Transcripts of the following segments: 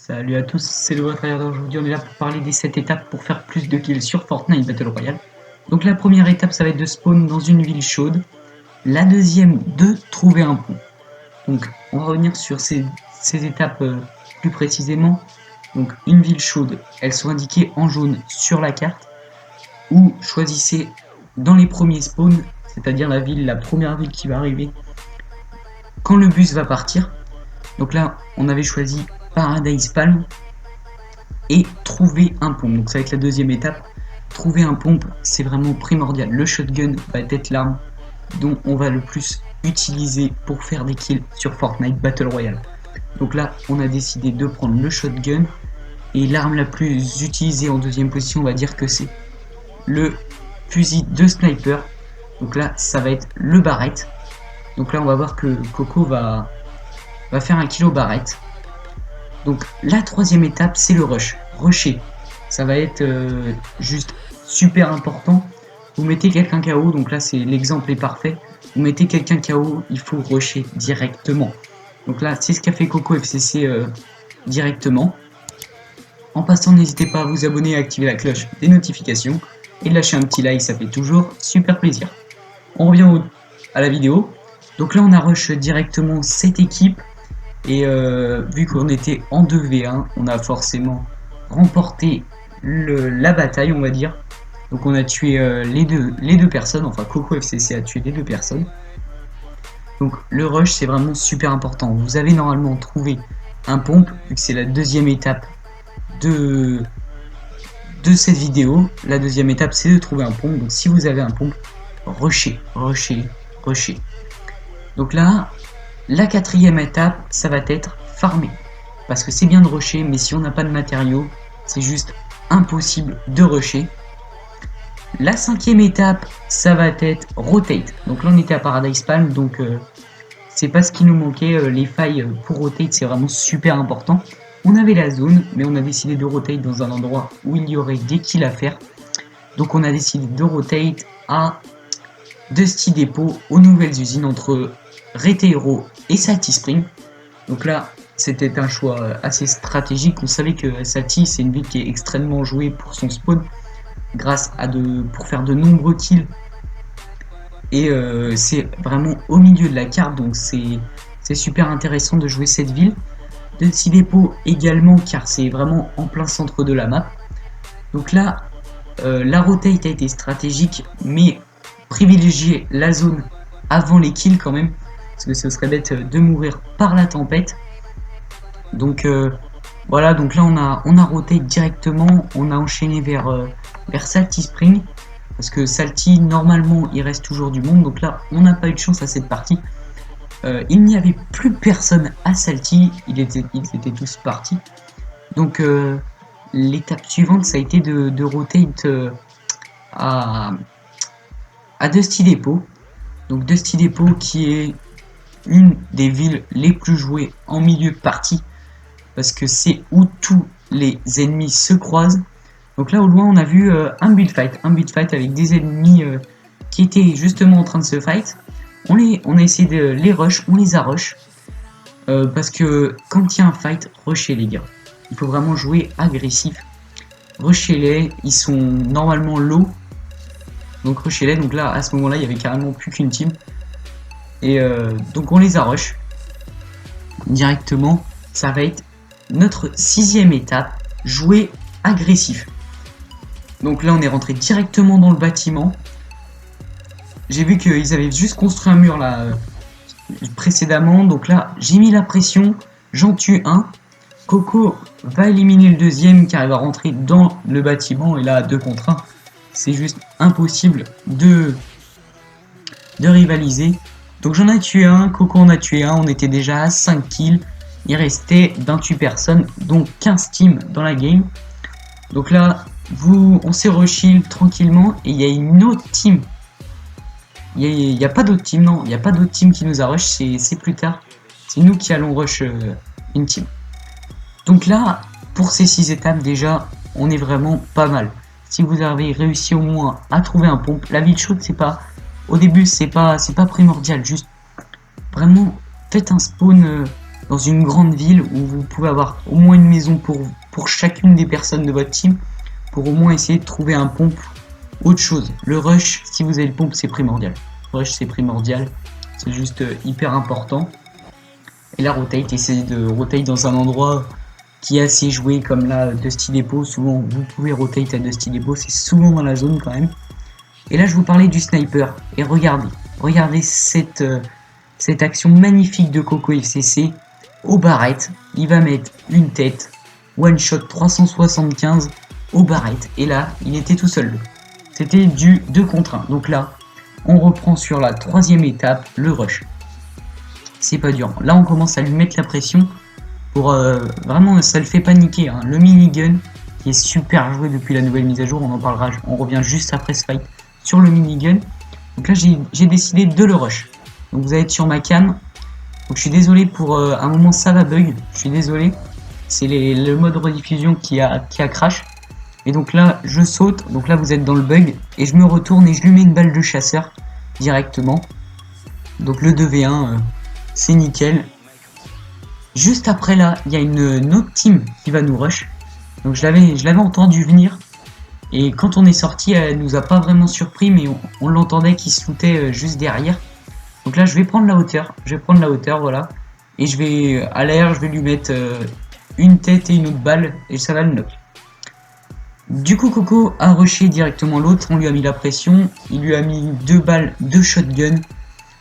Salut à tous, c'est le Trader. Aujourd'hui on est là pour parler des 7 étapes pour faire plus de kills sur Fortnite Battle Royale. Donc la première étape ça va être de spawn dans une ville chaude. La deuxième de trouver un pont. Donc on va revenir sur ces étapes plus précisément. Donc une ville chaude, elles sont indiquées en jaune sur la carte. Ou choisissez dans les premiers spawns, c'est-à-dire la première ville qui va arriver quand le bus va partir. Donc là on avait choisi Paradise Palm et trouver un pompe. Donc ça va être la deuxième étape. Trouver un pompe, c'est vraiment primordial. Le shotgun va être l'arme dont on va le plus utiliser pour faire des kills sur Fortnite Battle Royale. Donc là, on a décidé de prendre le shotgun. Et l'arme la plus utilisée en deuxième position, on va dire que c'est le fusil de sniper. Donc là, ça va être le Barrett. Donc là, on va voir que Coco va faire un kill au Barrett. Donc la troisième étape, c'est le rush. Rusher, ça va être juste super important. Vous mettez quelqu'un KO, donc là c'est l'exemple est parfait. Vous mettez quelqu'un KO, il faut rusher directement. Donc là c'est ce qu'a fait Coco FCC directement. En passant, n'hésitez pas à vous abonner et à activer la cloche des notifications. Et de lâcher un petit like, ça fait toujours super plaisir. On revient à la vidéo. Donc là on a rush directement cette équipe. Et vu qu'on était en 2v1, on a forcément remporté la bataille, on va dire. Donc on a tué les deux personnes, enfin Coco FCC a tué les deux personnes. Donc le rush c'est vraiment super important. Vous avez normalement trouvé un pompe, vu que c'est la deuxième étape de cette vidéo. La deuxième étape c'est de trouver un pompe. Donc si vous avez un pompe, rusher. Donc là, la quatrième étape, ça va être farmer. Parce que c'est bien de rusher, mais si on n'a pas de matériaux, c'est juste impossible de rusher. La cinquième étape, ça va être rotate. Donc là, on était à Paradise Palm, donc c'est pas ce qui nous manquait. Les failles pour rotate, c'est vraiment super important. On avait la zone, mais on a décidé de rotate dans un endroit où il y aurait des kills à faire. Donc on a décidé de rotate à Dusty Depot, aux nouvelles usines entre Retero et Salty Spring. Donc là, c'était un choix assez stratégique. On savait que Salty, c'est une ville qui est extrêmement jouée pour son spawn, pour faire de nombreux kills. Et c'est vraiment au milieu de la carte, donc c'est super intéressant de jouer cette ville. Dusty Depot également, car c'est vraiment en plein centre de la map. Donc là, la rotate a été stratégique, mais privilégier la zone avant les kills quand même, parce que ce serait bête de mourir par la tempête. Donc voilà, donc là on a roté directement, on a enchaîné vers Salty Spring, parce que Salty normalement il reste toujours du monde, donc là on n'a pas eu de chance à cette partie. Il n'y avait plus personne à Salty, ils étaient tous partis. Donc l'étape suivante ça a été de rotate à Dusty Depot. Donc Dusty Depot qui est une des villes les plus jouées en milieu de partie, parce que c'est où tous les ennemis se croisent. Donc là au loin on a vu un build fight avec des ennemis qui étaient justement en train de se fight. On a essayé de les rush, on les a rush, parce que quand il y a un fight, rushez les gars. Il faut vraiment jouer agressif. Rushez-les, ils sont normalement low. Donc rushez-les, donc là à ce moment là il y avait carrément plus qu'une team. Et donc on les a rush directement. Ça va être notre sixième étape, jouer agressif. Donc là on est rentré directement dans le bâtiment. J'ai vu qu'ils avaient juste construit un mur là précédemment. Donc là j'ai mis la pression, j'en tue un. Coco va éliminer le deuxième car il va rentrer dans le bâtiment. Et là à 2 contre 1, c'est juste impossible de rivaliser. Donc j'en ai tué un, Coco en a tué un, on était déjà à 5 kills. Il restait 28 personnes, donc 15 teams dans la game. Donc là, on s'est re-shield tranquillement et il y a une autre team. Il n'y a pas d'autre team, non, il n'y a pas d'autre team qui nous a rush, c'est plus tard. C'est nous qui allons rush une team. Donc là, pour ces 6 étapes déjà, on est vraiment pas mal. Si vous avez réussi au moins à trouver un pompe, la ville chaude c'est pas... Au début c'est pas primordial, juste vraiment faites un spawn dans une grande ville où vous pouvez avoir au moins une maison pour chacune des personnes de votre team, pour au moins essayer de trouver un pompe, autre chose. Le rush, si vous avez le pompe, c'est primordial. Rush, c'est primordial, c'est juste hyper important. Et la rotate, essayez de rotate dans un endroit qui est assez joué, comme là, Dusty Depot. Souvent, vous pouvez rotate à Dusty Depot, c'est souvent dans la zone quand même. Et là, je vous parlais du sniper. Et regardez cette action magnifique de Coco FCC au barrette. Il va mettre une tête, one shot 375 au barrette. Et là, il était tout seul. C'était du 2 contre 1. Donc là, on reprend sur la troisième étape, le rush. C'est pas dur. Là, on commence à lui mettre la pression. Pour vraiment, ça le fait paniquer. Hein. Le minigun, qui est super joué depuis la nouvelle mise à jour, on en parlera. On revient juste après ce fight sur le minigun. Donc là, j'ai décidé de le rush. Donc vous allez être sur ma cam. Donc je suis désolé pour un moment, ça va bug. Je suis désolé. C'est le mode rediffusion qui a crash. Et donc là, je saute. Donc là, vous êtes dans le bug. Et je me retourne et je lui mets une balle de chasseur directement. Donc le 2v1, c'est nickel. Juste après là, il y a une autre team qui va nous rush. Donc je l'avais entendu venir. Et quand on est sorti, elle nous a pas vraiment surpris, mais on l'entendait qui se foutait juste derrière. Donc là, je vais prendre la hauteur. Voilà. Et je vais à l'air, je vais lui mettre une tête et une autre balle, et ça va le knock. Du coup, Coco a rushé directement l'autre. On lui a mis la pression. Il lui a mis 2 balles de shotgun.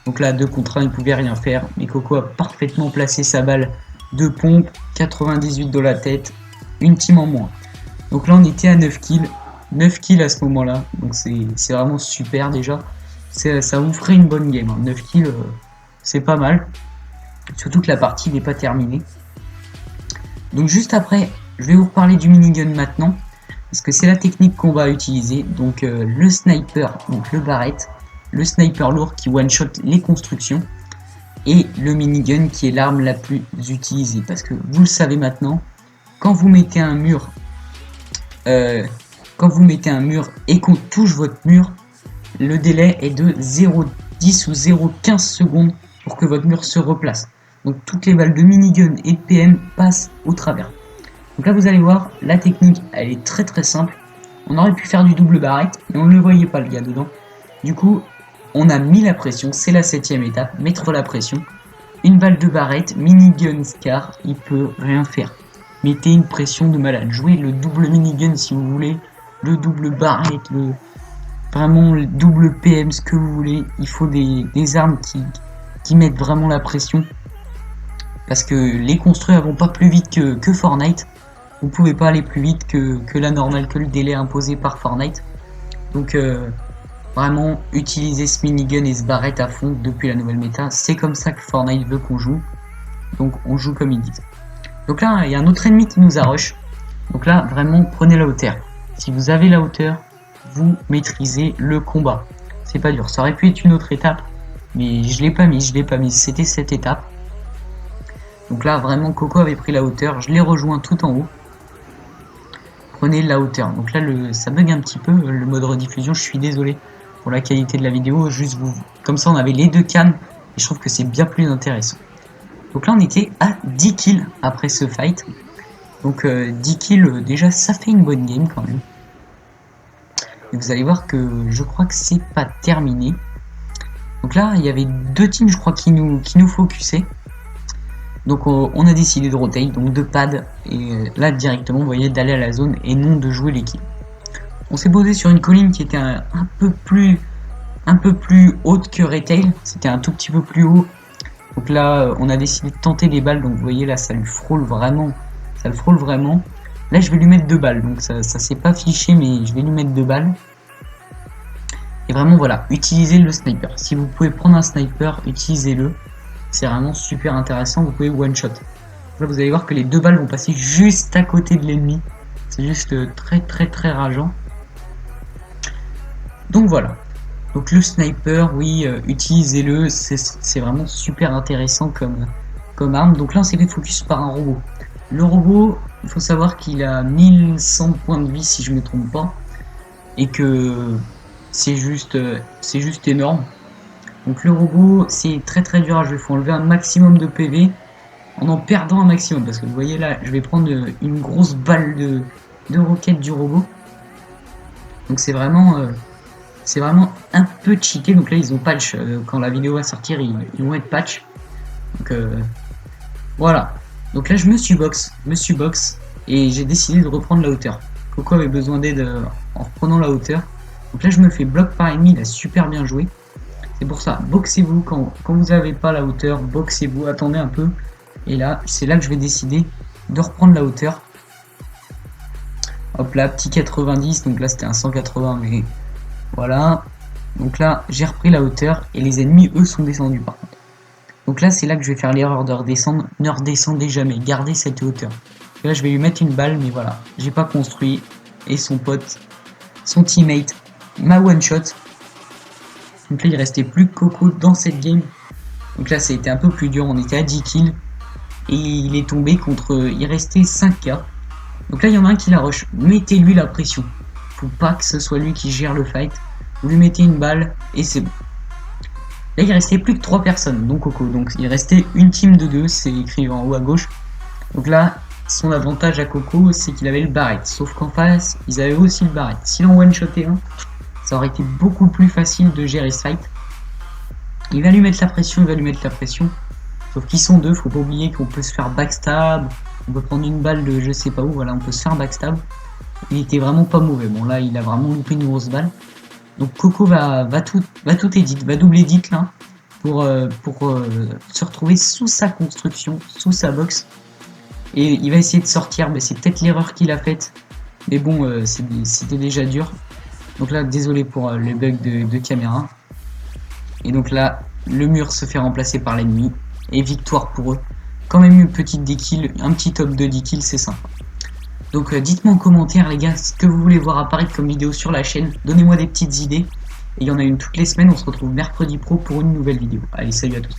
Donc là, 2 contre 1, il pouvait rien faire. Mais Coco a parfaitement placé sa balle de pompe. 98 de la tête. Une team en moins. Donc là, on était à 9 kills. 9 kills à ce moment-là. Donc c'est vraiment super déjà. Ça vous ferait une bonne game. Hein. 9 kills, c'est pas mal. Surtout que la partie n'est pas terminée. Donc juste après, je vais vous reparler du minigun maintenant. Parce que c'est la technique qu'on va utiliser. Donc le sniper, donc le barrette. Le sniper lourd qui one-shot les constructions. Et le minigun qui est l'arme la plus utilisée. Parce que vous le savez maintenant, quand vous mettez un mur et qu'on touche votre mur, le délai est de 0,10 ou 0,15 secondes pour que votre mur se replace. Donc toutes les balles de minigun et de PM passent au travers. Donc là vous allez voir, la technique elle est très très simple. On aurait pu faire du double barrette, mais on ne le voyait pas le gars dedans. Du coup, on a mis la pression, c'est la 7ème étape, mettre la pression. Une balle de barrette, minigun Scar, il peut rien faire. Mettez une pression de malade. Jouez le double minigun si vous voulez, le double barrette, vraiment le double PM, ce que vous voulez. Il faut des armes qui mettent vraiment la pression. Parce que les construire vont pas plus vite que Fortnite. Vous pouvez pas aller plus vite que la normale, que le délai imposé par Fortnite. Donc vraiment utiliser ce minigun et ce barrette à fond depuis la nouvelle méta. C'est comme ça que Fortnite veut qu'on joue. Donc on joue comme ils disent. Donc là il y a un autre ennemi qui nous a rush. Donc là vraiment prenez la hauteur. Si vous avez la hauteur, vous maîtrisez le combat. C'est pas dur. Ça aurait pu être une autre étape. Mais je l'ai pas mis. C'était cette étape. Donc là vraiment Coco avait pris la hauteur. Je l'ai rejoint tout en haut. Prenez la hauteur. Donc là ça bug un petit peu le mode rediffusion. Je suis désolé pour la qualité de la vidéo. Juste comme ça on avait les deux cams. Et je trouve que c'est bien plus intéressant. Donc là on était à 10 kills après ce fight. Donc 10 kills déjà ça fait une bonne game quand même. Et vous allez voir que je crois que c'est pas terminé. Donc là il y avait deux teams je crois qui nous focusaient. Donc on a décidé de rotate, donc de pad, et là directement vous voyez d'aller à la zone et non de jouer l'équipe. On s'est posé sur une colline qui était un peu plus haute que Retail, c'était un tout petit peu plus haut. Donc là on a décidé de tenter des balles, donc vous voyez là ça le frôle vraiment. Là je vais lui mettre 2 balles, donc ça s'est pas affiché mais je vais lui mettre 2 balles. Et vraiment voilà, utilisez le sniper. Si vous pouvez prendre un sniper, utilisez-le. C'est vraiment super intéressant, vous pouvez one shot. Là vous allez voir que les 2 balles vont passer juste à côté de l'ennemi. C'est juste très rageant. Donc voilà. Donc le sniper, oui, utilisez-le, c'est vraiment super intéressant comme arme. Donc là on s'est fait focus par un robot. Le robot, il faut savoir qu'il a 1100 points de vie si je ne me trompe pas. Et que c'est juste énorme. Donc le robot c'est très dur à jouer, il faut enlever un maximum de PV. en perdant un maximum. Parce que vous voyez là, je vais prendre une grosse balle de roquette du robot. Donc c'est vraiment un peu cheaté. Donc là ils ont patch, quand la vidéo va sortir ils vont être patch. Donc voilà. Donc là je me suis box et j'ai décidé de reprendre la hauteur. Coco avait besoin d'aide en reprenant la hauteur. Donc là je me fais bloc par ennemi, il a super bien joué. C'est pour ça, boxez-vous quand vous n'avez pas la hauteur, boxez-vous, attendez un peu. Et là, c'est là que je vais décider de reprendre la hauteur. Hop là, petit 90, donc là c'était un 180, mais voilà. Donc là, j'ai repris la hauteur et les ennemis, eux, sont descendus par contre. Donc là, c'est là que je vais faire l'erreur de redescendre. Ne redescendez jamais, gardez cette hauteur. Et là, je vais lui mettre une balle, mais voilà, j'ai pas construit. Et son pote, son teammate, m'a one shot. Donc là, il restait plus que Coco dans cette game. Donc là, ça a été un peu plus dur. On était à 10 kills. Et il est tombé contre... Il restait 5k. Donc là, il y en a un qui la rush. Mettez-lui la pression. Faut pas que ce soit lui qui gère le fight. Vous lui mettez une balle et c'est bon. Là, il restait plus que 3 personnes, dont Coco. Donc il restait une team de 2. C'est écrit en haut à gauche. Donc là, son avantage à Coco, c'est qu'il avait le barrette. Sauf qu'en face, ils avaient aussi le barrette. S'il en one-shotait un, ça aurait été beaucoup plus facile de gérer ce fight. Il va lui mettre la pression, Sauf qu'ils sont deux, faut pas oublier qu'on peut se faire backstab. On peut prendre une balle de je sais pas où, voilà, on peut se faire backstab. Il était vraiment pas mauvais. Bon là, il a vraiment loupé une grosse balle. Donc Coco va tout edit, va double edit là. Pour se retrouver sous sa construction, sous sa box. Et il va essayer de sortir, mais c'est peut-être l'erreur qu'il a faite. Mais bon, c'était déjà dur. Donc là, désolé pour les bugs de caméra. Et donc là, le mur se fait remplacer par l'ennemi. Et victoire pour eux. Quand même une petite 10 kills, un petit top de 10 kills, c'est sympa. Donc dites-moi en commentaire les gars, ce que vous voulez voir apparaître comme vidéo sur la chaîne. Donnez-moi des petites idées. Et il y en a une toutes les semaines, on se retrouve mercredi pro pour une nouvelle vidéo. Allez, salut à tous.